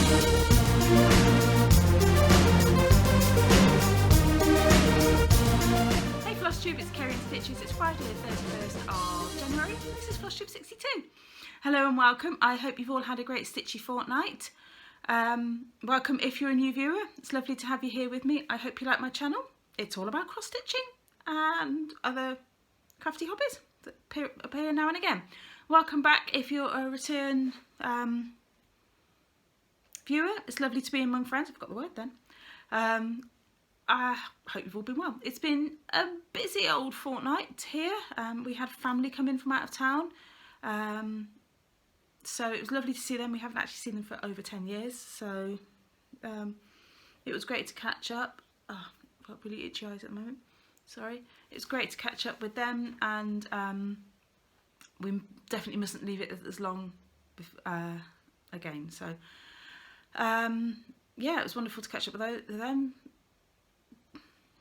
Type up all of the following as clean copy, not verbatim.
Hey Flosstube, it's Kerry and Stitches. It's Friday the 31st of January. This is Flosstube 62. Hello and welcome. I hope you've all had a great stitchy fortnight. Welcome if you're a new viewer. It's lovely to have you here with me. I hope you like my channel. It's all about cross stitching and other crafty hobbies that appear now and again. Welcome back if you're a return viewer. It's lovely to be among friends. I've got the word then. I hope you've all been well. It's been a busy old fortnight here. We had family come in from out of town. So it was lovely to see them. We haven't actually seen them for over 10 years. So it was great to catch up. Oh, I've got really itchy eyes at the moment. Sorry. It was great to catch up with them, and we definitely mustn't leave it as long again. So yeah, it was wonderful to catch up with them.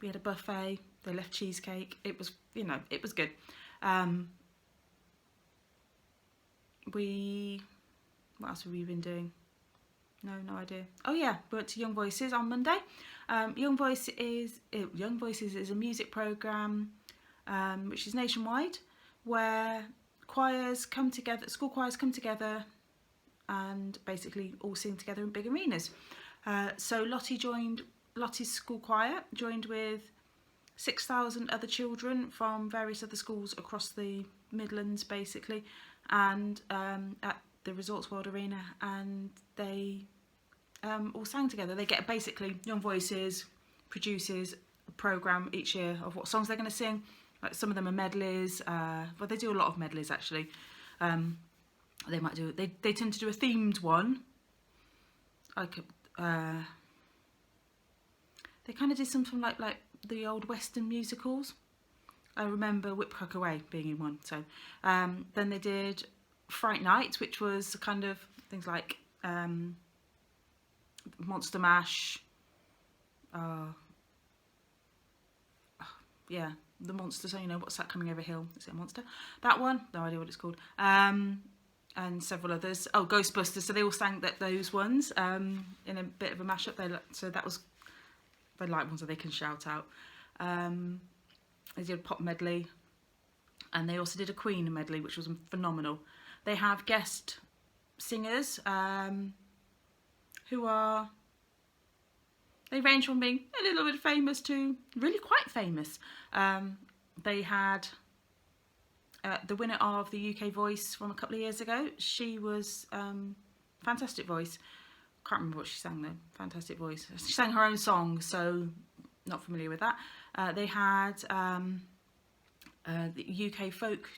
We had a buffet. They left cheesecake. It was, you know, it was good. What else have we been doing? No idea. Oh yeah, we went to Young Voices on Monday. Young Voices is a music programme which is nationwide, where choirs come together, school choirs come together and basically all sing together in big arenas. So Lottie's school choir joined with 6,000 other children from various other schools across the Midlands basically, and at the Resorts World Arena, and they all sang together. They get basically, Young Voices produces a programme each year of what songs they're going to sing. Like some of them are medleys, but they do a lot of medleys actually. They might do, they tend to do a themed one, like they kind of did something like the old Western musicals. I remember Whip Crack Away being in one. So then they did Fright Night, which was kind of things like Monster Mash. Yeah, the monster. So you know, what's that coming over hill? Is it a monster? That one? No idea what it's called. And several others. Oh, Ghostbusters. So they all sang those ones in a bit of a mashup. So that was. They like ones that they can shout out. They did a pop medley, and they also did a Queen medley, which was phenomenal. They have guest singers who are, they range from being a little bit famous to really quite famous. They had the winner of the UK Voice from a couple of years ago. She was fantastic voice. Can't remember what she sang though. Fantastic voice. She sang her own song, so not familiar with that. They had the UK folk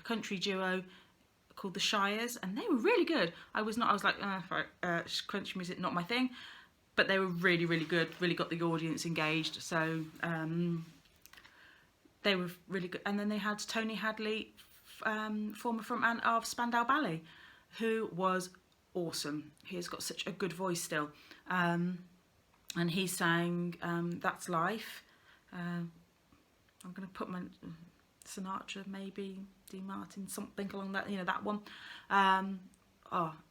country duo called the Shires, and they were really good. I was like, country music not my thing, but they were really good. Really got the audience engaged. So they were really good. And then they had Tony Hadley, former frontman of Spandau Ballet, who was awesome. He's got such a good voice still, and he sang That's Life. I'm going to put my Sinatra, maybe Dean Martin, something along that, you know, that one.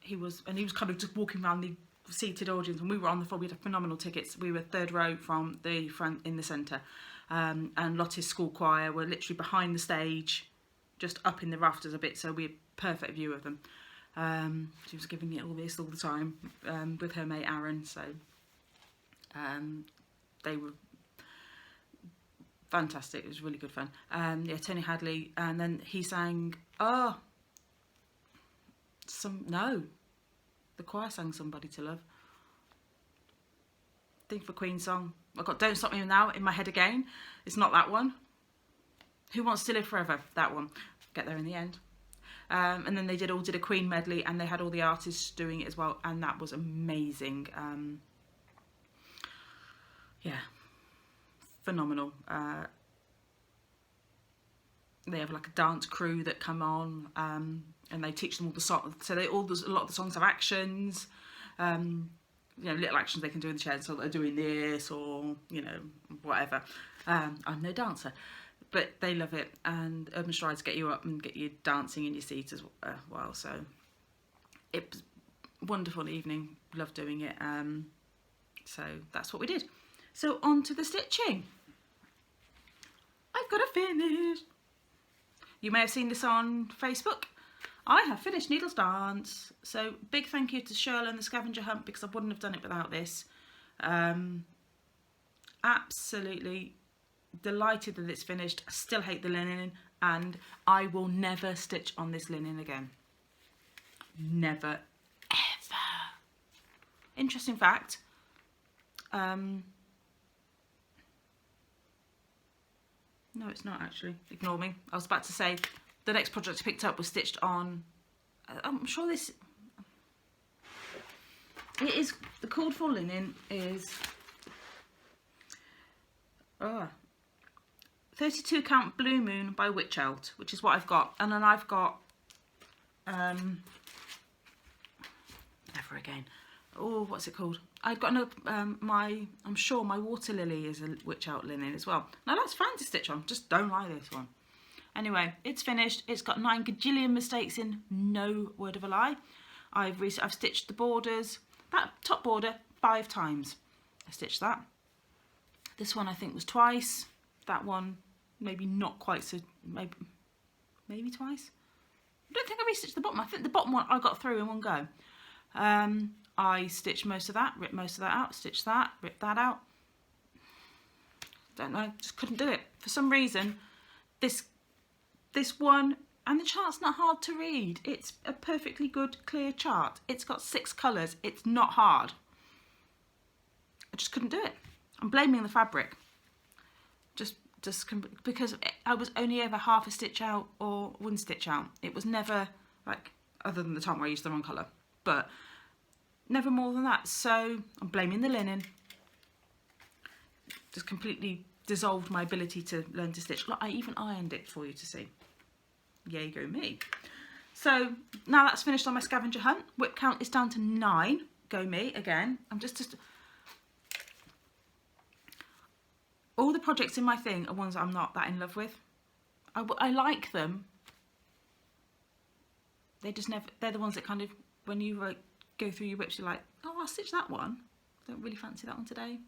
He was kind of just walking around the seated audience, and we were on the floor. We had phenomenal tickets. We were third row from the front in the centre, and Lottie's school choir were literally behind the stage, just up in the rafters a bit, so we had perfect view of them. She was giving me all this all the time with her mate Aaron, so they were fantastic. It was really good fun. Yeah, Tony Hadley, and then he sang the choir sang Somebody to Love. Think of a Queen song. I've got Don't Stop Me Now in my head again. It's not that one. Who Wants to Live Forever? That one. Get there in the end. And then they did a Queen medley, and they had all the artists doing it as well, and that was amazing. Yeah, phenomenal. They have like a dance crew that come on, and they teach them all the songs. So a lot of the songs have actions, you know, little actions they can do in the chair. So they're doing this, or you know, whatever. I'm no dancer, but they love it, and Urban Strides get you up and get you dancing in your seat as well. So it was wonderful evening, loved doing it. So that's what we did. So on to the stitching. I've got to finish. You may have seen this on Facebook. I have finished Needles Dance. So big thank you to Shirley and the Scavenger Hunt, because I wouldn't have done it without this. Absolutely delighted that it's finished. I still hate the linen, and I will never stitch on this linen again. Never, ever. Interesting fact. No, it's not actually. Ignore me. I was about to say the next project I picked up was stitched on. I'm sure this. It is the called for linen is 32 count Blue Moon by Witchelt, which is what I've got, and then I've got never again. Oh, what's it called? I've got another, I'm sure my Water Lily is a Witchelt linen as well. Now that's fine to stitch on, just don't like this one. Anyway, it's finished. It's got 9 gajillion mistakes in, no word of a lie. I've stitched the borders, that top border 5 times. I stitched that. This one I think was twice. That one maybe not quite so, maybe twice. I don't think I restitched the bottom. I think the bottom one I got through in one go. I stitched most of that, ripped most of that out, stitched that, ripped that out. Don't know, just couldn't do it. For some reason, this one, and the chart's not hard to read. It's a perfectly good, clear chart. It's got 6 colours. It's not hard. I just couldn't do it. I'm blaming the fabric. Just because I was only ever half a stitch out or 1 stitch out. It was never, like, other than the time where I used the wrong colour, but never more than that. So I'm blaming the linen. Just completely dissolved my ability to learn to stitch. Look, I even ironed it for you to see. Yay go me. So now that's finished on my scavenger hunt. Whip count is down to 9. Go me again. I'm just all the projects in my thing are ones that I'm not that in love with. I like them. They just never, they're the ones that kind of, when you like go through your whips, you're like, oh, I'll stitch that one. Don't really fancy that one today.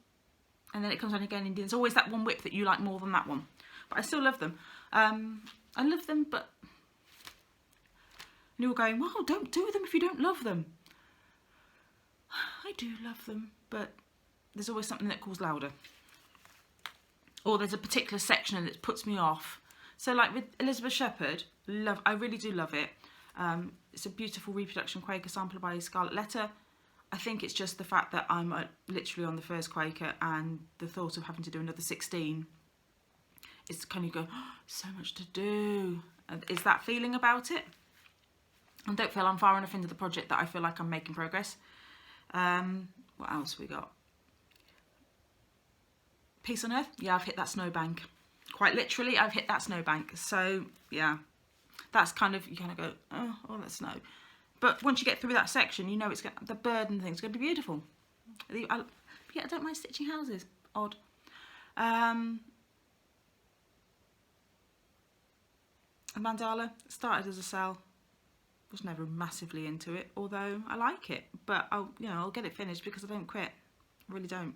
And then it comes on again, and there's always that one whip that you like more than that one. But I still love them. I love them, but and you're going, well, don't do them if you don't love them. I do love them, but there's always something that calls louder. Or there's a particular section that puts me off. So like with Elizabeth Shepherd, I really do love it. It's a beautiful reproduction Quaker sample by Scarlet Letter. I think it's just the fact that I'm literally on the first Quaker, and the thought of having to do another 16 is kind of go, oh, so much to do. Is that feeling about it? I don't feel I'm far enough into the project that I feel like I'm making progress. What else we got? Peace on Earth. Yeah, I've hit that snowbank. Quite literally, I've hit that snowbank. So yeah, that's kind of, you kind of go, oh, all that snow. But once you get through that section, you know it's the bird and things going to be beautiful. Yeah, I don't mind stitching houses. Odd. A mandala started as a cell. Was never massively into it, although I like it. But I'll get it finished because I don't quit. I really don't.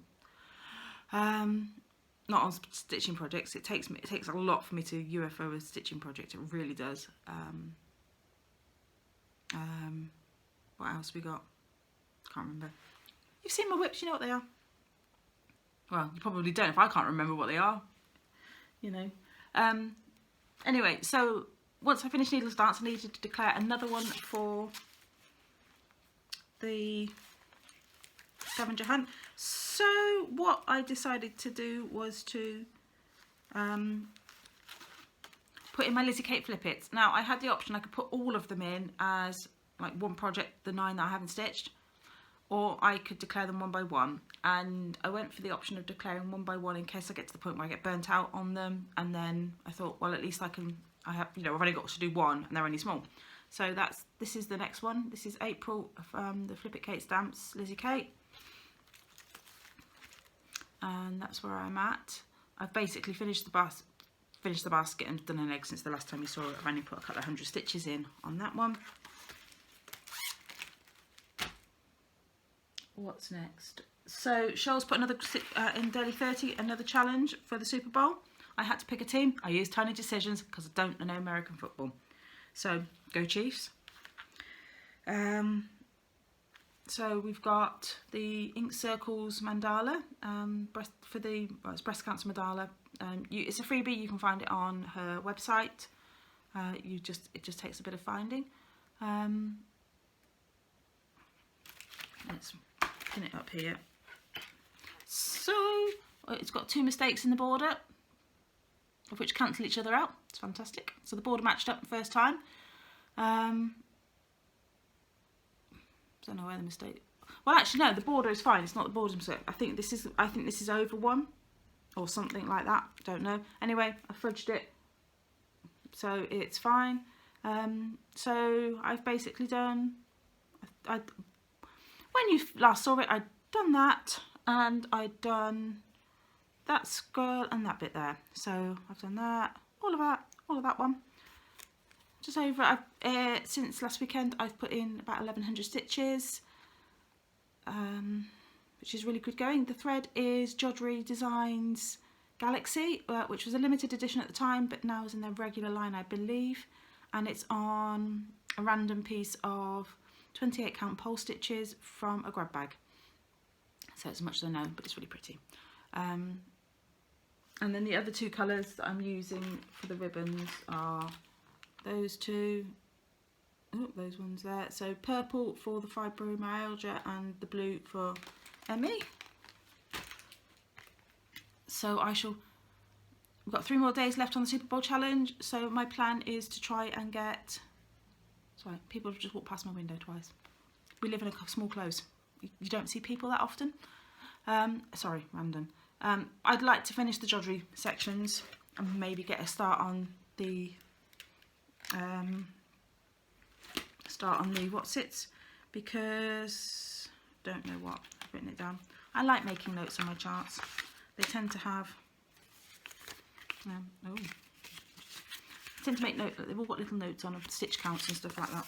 Not on stitching projects. It takes a lot for me to UFO a stitching project. It really does. What else we got? Can't remember. You've seen my whips, you know what they are. Well, you probably don't if I can't remember what they are. You know. Anyway, so once I finished Needles Dance, I needed to declare another one for the scavenger hunt. So what I decided to do was to put in my Lizzie Kate Flippets. Now I had the option, I could put all of them in as like one project, the 9 that I haven't stitched, or I could declare them one by one, and I went for the option of declaring one by one in case I get to the point where I get burnt out on them. And then I thought, well, at least I've only got to do one and they're only small. So this is the next one. This is April from the Flip It Kate Stamps Lizzie Kate, and that's where I'm at. I've basically finished the basket and done an egg since the last time you saw it. I've only put a couple of 100 stitches in on that one. what's next? So Cheryl's put another in Daily 30, another challenge for the Super Bowl. I had to pick a team. I used tiny decisions because I don't know American football. So go Chiefs. So we've got the Ink Circles mandala it's breast cancer mandala. It's a freebie. You can find it on her website. It just takes a bit of finding. Let's pin it up here. So it's got 2 mistakes in the border, of which cancel each other out. It's fantastic. So the border matched up the first time. Don't know where the mistake. Well, actually, no. The border is fine. It's not the border's mistake. I think this is over 1, or something like that. Don't know. Anyway, I fudged it, so it's fine. So I've basically done. When you last saw it, I'd done that, and I'd done that scroll and that bit there. So I've done that, all of that one. Just over, since last weekend, I've put in about 1100 stitches, which is really good going. The thread is Jodrell Designs Galaxy, which was a limited edition at the time, but now is in their regular line, I believe. And it's on a random piece of 28 count pole stitches from a grab bag. So it's as much as I know, but it's really pretty. And then the other 2 colours that I'm using for the ribbons are those 2, those ones there. So purple for the fibromyalgia and the blue for ME. So we've got 3 more days left on the Super Bowl challenge. So my plan is to try and get, sorry, people have just walked past my window twice. We live in a small close. You don't see people that often. Sorry, random. I'd like to finish the Jodrell sections and maybe get a start on the what's it, because don't know what, I've written it down. I like making notes on my charts. They tend to have I tend to make notes. They've all got little notes on of stitch counts and stuff like that.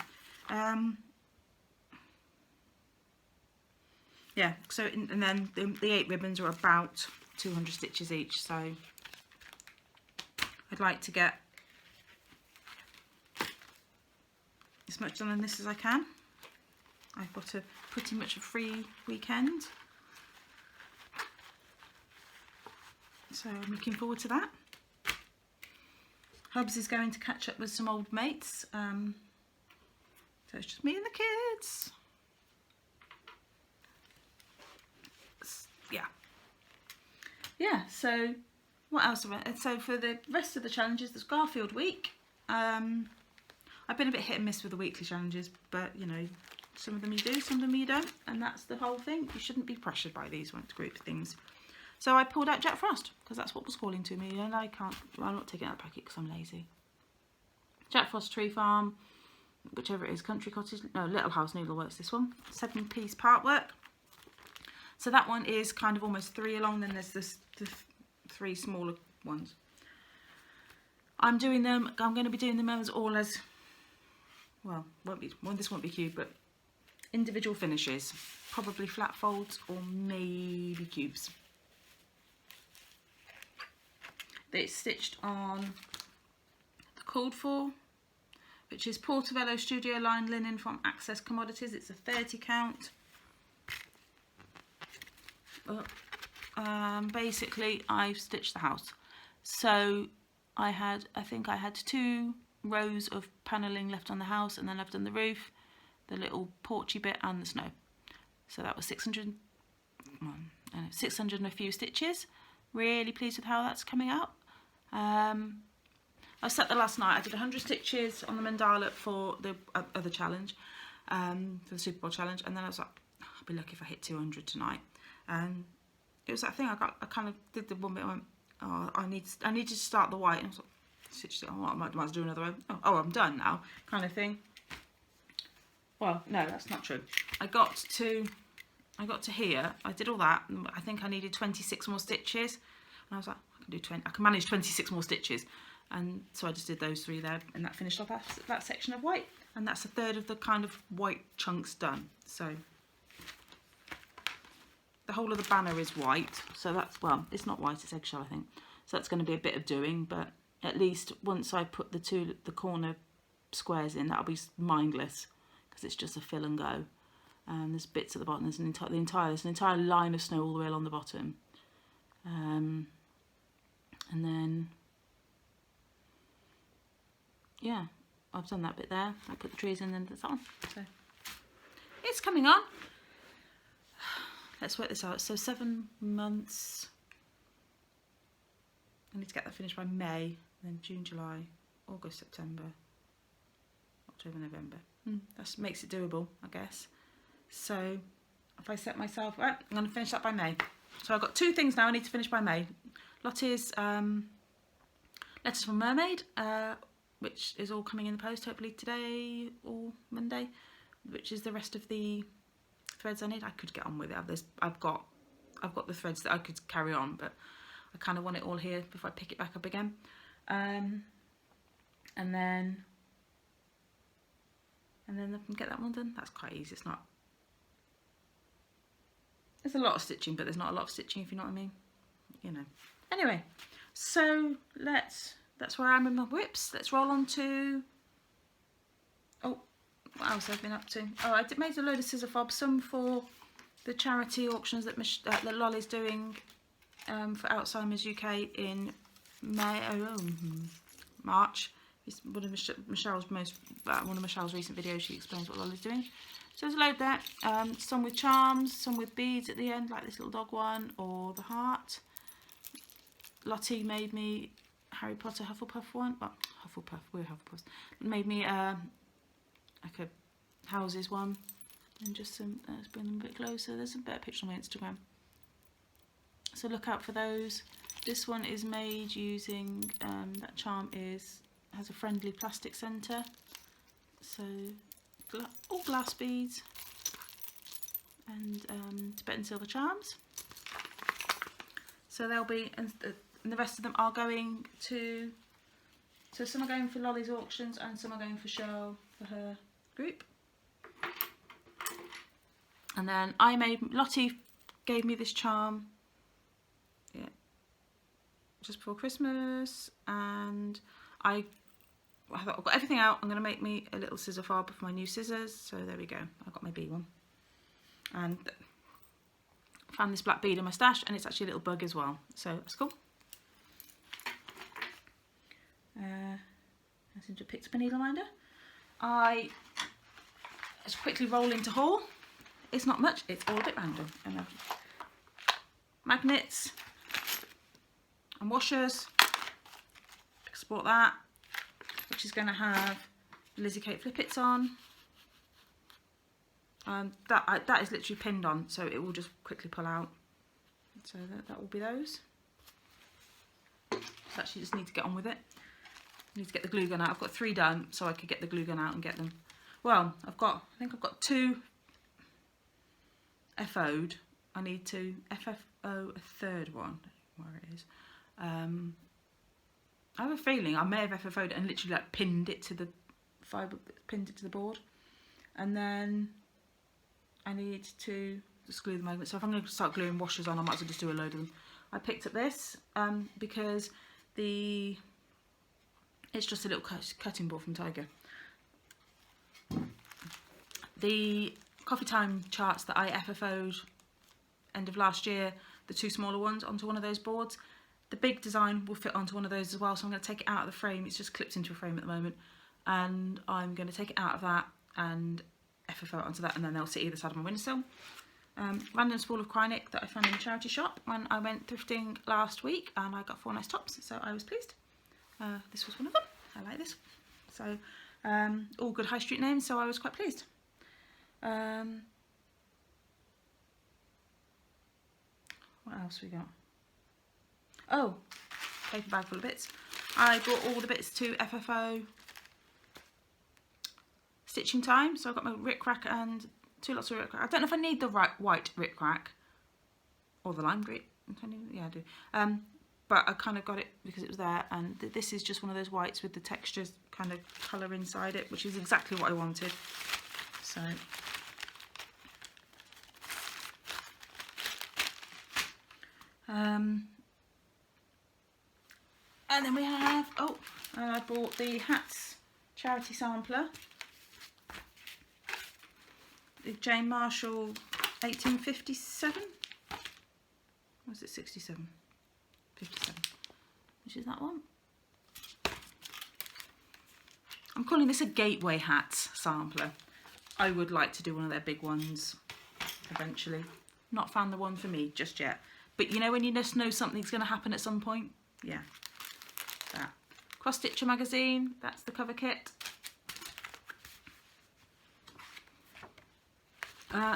Yeah, so and then the 8 ribbons are about 200 stitches each, so I'd like to get as much done on this as I can. I've got pretty much a free weekend, so I'm looking forward to that. Hubs is going to catch up with some old mates, so it's just me and the kids. Yeah, so what else have I, so for the rest of the challenges, there's Garfield week. I've been a bit hit and miss with the weekly challenges, but you know, some of them you do, some of them you don't, and that's the whole thing. You shouldn't be pressured by these group things. So I pulled out Jack Frost because that's what was calling to me, and I'm not taking out the packet because I'm lazy. Jack Frost Tree Farm, whichever it is, Country Cottage, no, Little House Needleworks, this one, 7-piece part work. So that one is kind of almost 3 along, then there's the 3 smaller ones. I'm going to be doing them as all as, well, this won't be cube, but individual finishes, probably flat folds or maybe cubes. It's stitched on the called for, which is Portobello Studio Line linen from Access Commodities. It's a 30 count. Basically I've stitched the house, so I think I had 2 rows of panelling left on the house, and then I've done the roof, the little porchy bit and the snow. So that was 600 and a few stitches. Really pleased with how that's coming out. I set the last night, I did 100 stitches on the mandala for the other challenge, for the Super Bowl challenge, and then I was like, I'll be lucky if I hit 200 tonight. And it was that thing, I kind of did the one bit, I went, oh, I need to start the white, and I was like, stitched it, I might as well do another one. Oh, I'm done now, kind of thing. Well, no, that's not true. I got to here, I did all that, and I think I needed 26 more stitches, and I was like, I can manage 26 more stitches, and so I just did those 3 there, and that finished off that section of white, and that's a third of the kind of white chunks done. So the whole of the banner is white, so that's, well, it's not white, it's eggshell, I think. So that's going to be a bit of doing, but at least once I put the corner squares in, that'll be mindless, because it's just a fill and go. There's bits at the bottom. There's an entire line of snow all the way along the bottom, and then yeah, I've done that bit there. I put the trees in, and there's that one. So it's coming on. Let's work this out. So 7 months. I need to get that finished by May, then June, July, August, September, October, November. That makes it doable, I guess. So if I set myself, right, I'm going to finish that by May. So I've got 2 things now I need to finish by May. Lottie's Letters from a Mermaid, which is all coming in the post hopefully today or Monday, which is the rest of the threads I need. I could get on with it. I've got the threads that I could carry on, but I kind of want it all here before I pick it back up again. And then I can get that one done. That's quite easy. It's not. There's a lot of stitching, but there's not a lot of stitching, if you know what I mean. You know. Anyway, so that's where I am with my whips. Let's roll on to. Oh, what else I've been up to? Oh, I made a load of scissor fobs. Some for the charity auctions that Lolly's doing for Alzheimer's UK in March. It's one of Michelle's recent videos. She explains what Lolly's doing. So there's a load there. Some with charms, some with beads at the end, like this little dog one, or the heart. Lottie made me Harry Potter Hufflepuff one. Oh, Hufflepuff, we're Hufflepuffs. Made me like a houses one, and just some. Let's bring them a bit closer. There's a better picture on my Instagram. So look out for those. This one is made using that charm has a friendly plastic centre. So all glass beads and Tibetan silver charms. So they'll be, and the rest of them are going to. So some are going for Lolly's auctions and some are going for Cheryl for her group. And then Lottie gave me this charm. Yeah, just before Christmas, and I thought I've got everything out. I'm going to make me a little scissor fob for my new scissors. So there we go. I've got my bee one, and found this black bead in my stash, and it's actually a little bug as well. So that's cool. I seem to have picked up a needle minder. I just quickly roll into haul. It's not much. It's all a bit random. And magnets and washers. Export that, which is going to have Lizzie Kate Flippets on. That is literally pinned on, so it will just quickly pull out. So that will be those. So actually just need to get on with it. I need to get the glue gun out. I've got 3 done, so I could get the glue gun out and get them. Well, I think I've got 2 FO'd. I need to FFO a third one. Where it is. I have a feeling I may have FFO'd it and literally like pinned it to the board. And then I need to just glue the magnet. So if I'm going to start gluing washers on, I might as well just do a load of them. I picked up this because it's just a little cutting board from Tiger. The coffee time charts that I FFO'd end of last year, the 2 smaller ones, onto one of those boards. The big design will fit onto one of those as well, so I'm going to take it out of the frame. It's just clipped into a frame at the moment, and I'm going to take it out of that and FFO it onto that, and then they'll sit either side of my windowsill. Random spool of Krynic that I found in the charity shop when I went thrifting last week, and I got 4 nice tops, so I was pleased. This was one of them. I like this. So all good high street names, so I was quite pleased. What else we got? Oh, paper bag full of bits. I brought all the bits to FFO stitching time, so I've got my Rick Rack and 2 lots of Rick Rack. I don't know if I need the white Rick Rack or the lime green. Yeah, I do. But I kind of got it because it was there, and this is just one of those whites with the textures kind of colour inside it, which is exactly what I wanted. So And then we have, oh, I bought the Hats charity sampler. The Jane Marshall 1857. Or was it 67? 57. Which is that one? I'm calling this a Gateway Hats sampler. I would like to do one of their big ones eventually. Not found the one for me just yet. But you know when you just know something's going to happen at some point? Yeah. That. Cross Stitcher magazine, that's the cover kit.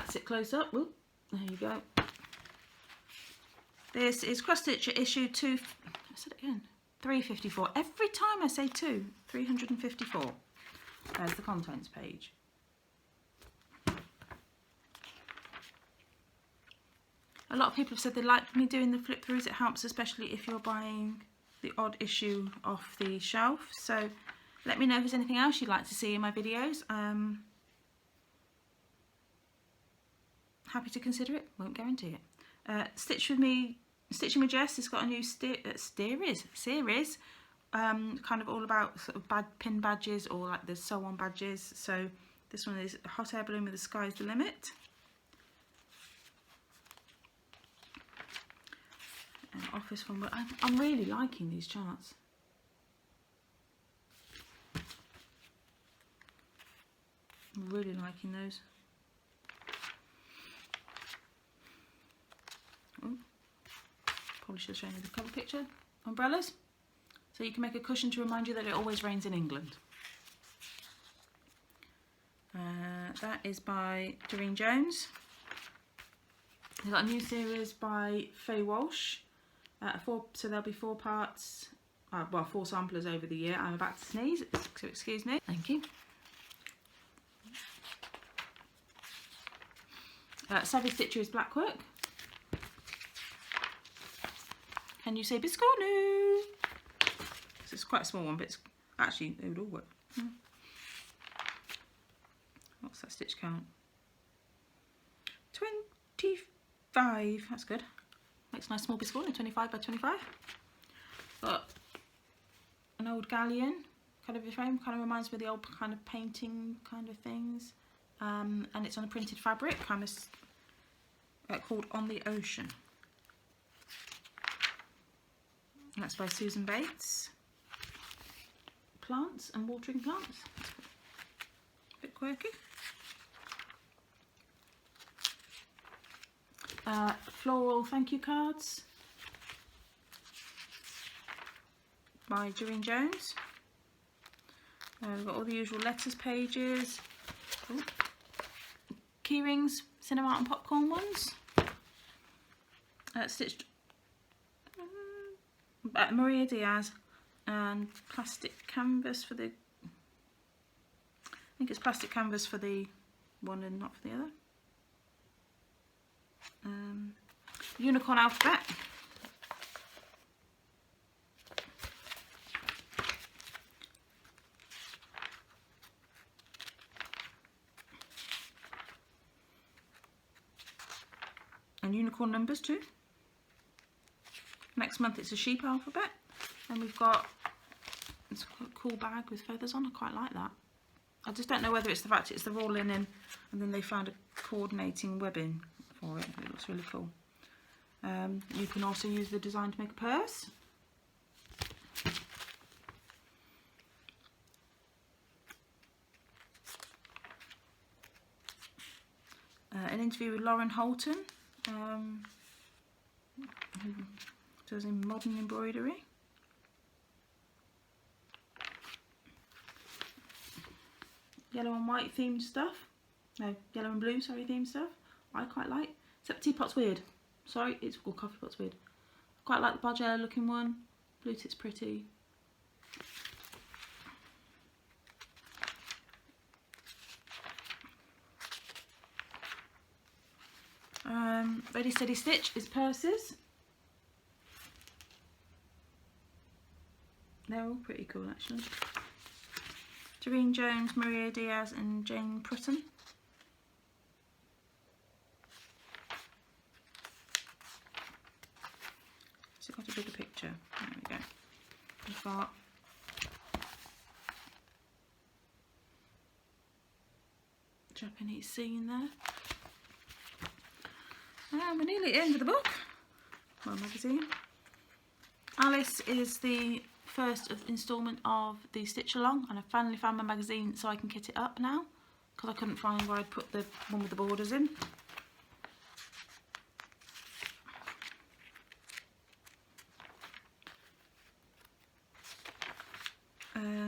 Sit close up. Ooh, there you go. This is Cross Stitcher issue 2. I said it again. 354. Every time I say 2, 354. There's the contents page. A lot of people have said they like me doing the flip throughs. It helps, especially if you're buying the odd issue off the shelf. So let me know if there's anything else you'd like to see in my videos. Happy to consider it, won't guarantee it. Stitching with Jess has got a new series, kind of all about sort of pin badges or like the sew on badges. So this one is Hot Air Balloon with the Sky's the Limit. An office one, but I'm really liking these charts. I'm really liking those. Oh, probably should have shown you the cover picture. Umbrellas, so you can make a cushion to remind you that it always rains in England. That is by Doreen Jones. We've got a new series by Faye Walsh. So there'll be 4 parts, well, 4 samplers over the year. I'm about to sneeze, so excuse me. Thank you. Savvy Stitcher's Blackwork. Can you say Bisconu? So it's quite a small one, but it's actually, they would all work. What's that stitch count? 25, that's good. Makes a nice small Bisconu, 25 by 25. Got an old galleon kind of a frame, kind of reminds me of the old kind of painting kind of things. And it's on a printed fabric, kind of called On the Ocean. And that's by Susan Bates. Plants and watering plants. A bit quirky. Floral thank you cards by Doreen Jones. We've got all the usual letters pages. Ooh. Key rings, cinema and popcorn ones. Stitched Maria Diaz, and plastic canvas for the, I think it's plastic canvas for the one and not for the other. Unicorn alphabet. And unicorn numbers too. Next month it's a sheep alphabet, and we've got, it's a cool bag with feathers on. I quite like that. I just don't know whether it's the fact it's the raw linen and then they found a coordinating webbing for it. It looks really cool. You can also use the design to make a purse. An interview with Lauren Holton, who does in modern embroidery. Yellow and white themed stuff. No, yellow and blue, sorry, themed stuff. I quite like. Except teapot's weird. Sorry, it's called coffee pot's weird. I quite like the Bargello looking one. Blue tit's pretty. Ready Steady Stitch is purses. They're all pretty cool actually. Doreen Jones, Maria Diaz and Jane Prutton. got Japanese scene there. And we're nearly at the end of the book. Well, magazine. Alice is the first instalment of the Stitch Along, and I finally found my magazine so I can kit it up now, because I couldn't find where I'd put the one with the borders in.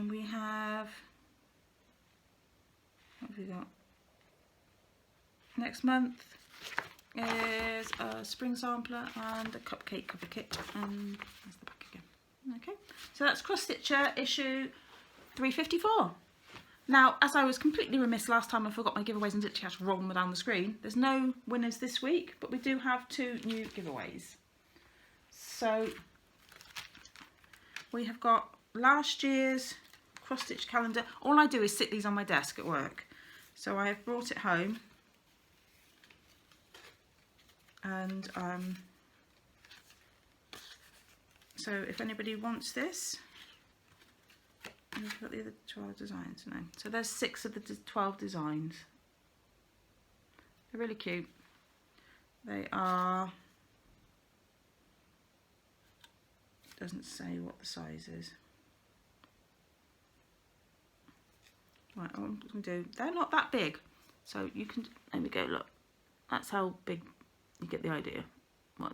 We have, what have we got? Next month is a spring sampler and a cupcake cover kit, and there's the back again. Okay, so that's Cross Stitcher issue 354. Now, as I was completely remiss last time, I forgot my giveaways and literally had to roll them down the screen. There's no winners this week, but we do have 2 new giveaways. So we have got last year's cross stitch calendar. All I do is sit these on my desk at work, so I have brought it home, and so if anybody wants this, I've got the other 12 designs. No, so there's 6 of the 12 designs. They're really cute. They are, doesn't say what the size is. Right, what I'm going to do, they're not that big, so you can, there we go, look, that's how big, you get the idea. What,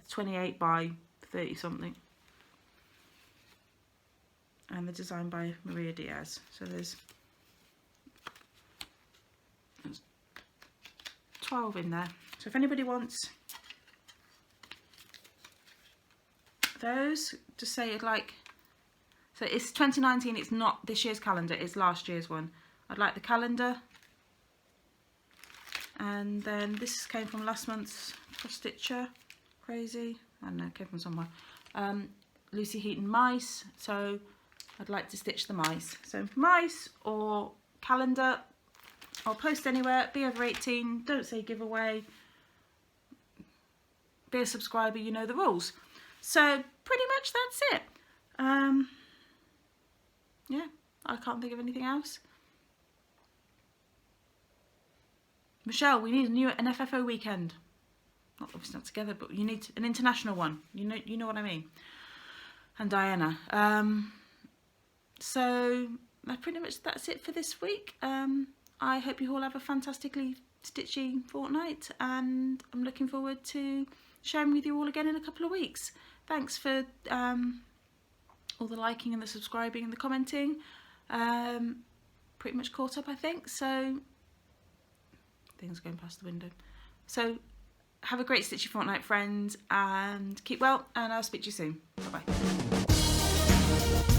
28 by 30 something, and they're designed by Maria Diaz. So there's 12 in there, so if anybody wants those, just say it like, so it's 2019, it's not this year's calendar, it's last year's one. I'd like the calendar. And then this came from last month's Cross Stitcher, Crazy, I don't know, it came from somewhere. Lucy Heaton mice, so I'd like to stitch the mice. So mice or calendar, I'll post anywhere, be over 18, don't say giveaway, be a subscriber, you know the rules. So pretty much that's it. Yeah, I can't think of anything else. Michelle, we need an FFO weekend. Not obviously not together, but you need an international one. You know what I mean. And Diana. So pretty much that's it for this week. I hope you all have a fantastically stitchy fortnight, and I'm looking forward to sharing with you all again in a couple of weeks. Thanks for all the liking and the subscribing and the commenting. Pretty much caught up, I think, so things are going past the window. So have a great stitchy fortnight, friends, and keep well, and I'll speak to you soon. Bye bye.